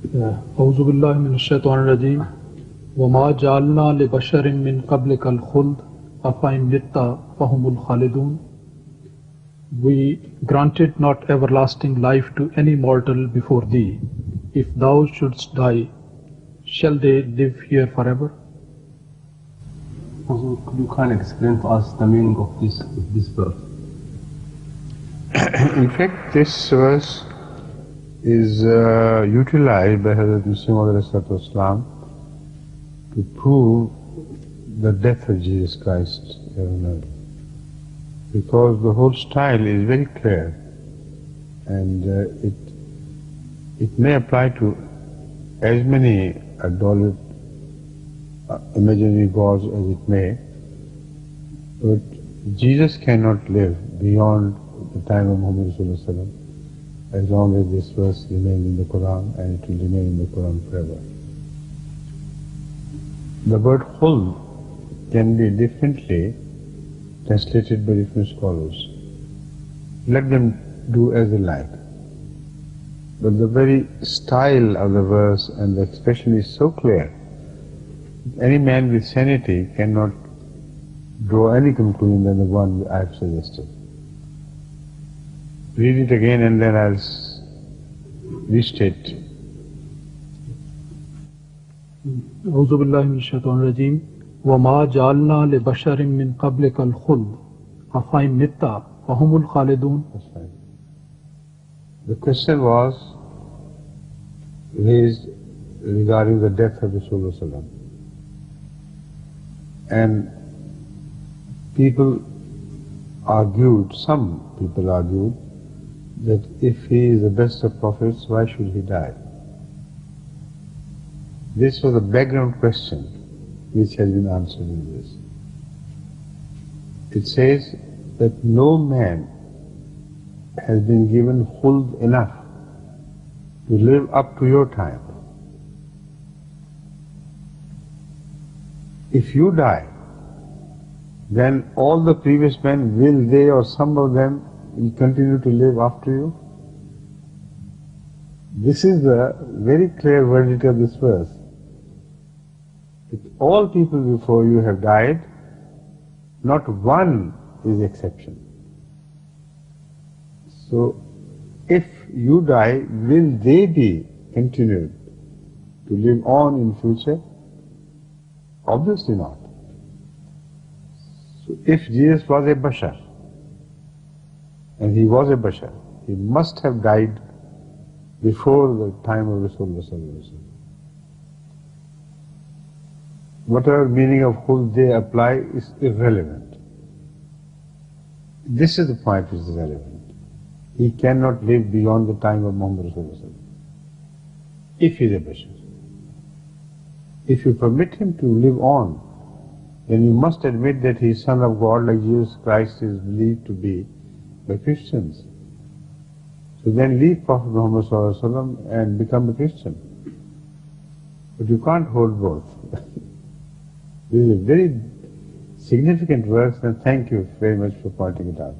اعوذ باللہ من الشیطان الرجیم وما جعلنا لبشر من قبلک الخلد افإن مت فهم الخالدون. We granted not everlasting life to any mortal before thee. If thou shouldst die, shall they live here forever? Also, you can explain to us the meaning of this verse? In fact, this verse is utilized by Hazrat Muslim Islam to prove the death of Jesus Christ here on earth. Because the whole style is very clear, and it may apply to as many idolatrous imaginary gods as it may, but Jesus cannot live beyond the time of Muhammad Sallallahu Alaihi Wasallam as long as this verse remains in the Quran, and it will remain in the Quran forever. The word khuld can be differently translated by different scholars. Let them do as they like. But the very style of the verse and the expression is so clear, any man with sanity cannot draw any conclusion than the one I have suggested. Read it again and then I'll restate. اعوذ باللہ من الشیطان الرجیم وما جعلنا لبشر من قبلک الخلد افإن مت فهم الخالدون. That's right. The question was raised regarding the death of Rasulullah Sallallahu Alaihi Wasallam. And some people argued that if he is the best of prophets, why should he die? This was a background question which has been answered in this. It says that no man has been given khuld enough to live up to your time. If you die, then all the previous men, will they or some of them will continue to live after you? This is the very clear verdict of this verse. If all people before you have died, not one is exception. So, if you die, will they be continued to live on in future? Obviously not. So, if Jesus was a bashar, and he was a bashar, he must have died before the time of Rasulullah Sallallahu Alaihi Wasallam. Whatever meaning of khuld they apply is irrelevant. This is the point which is relevant. He cannot live beyond the time of Muhammad Sallallahu Alaihi Wasallam, if he is a bashar. If you permit him to live on, then you must admit that he is Son of God, like Jesus Christ is believed to be by Christians. So then leave Prophet Muhammad Sallallahu Alaihi Wasallam and become a Christian. But you can't hold both. This is a very significant verse, and thank you very much for pointing it out.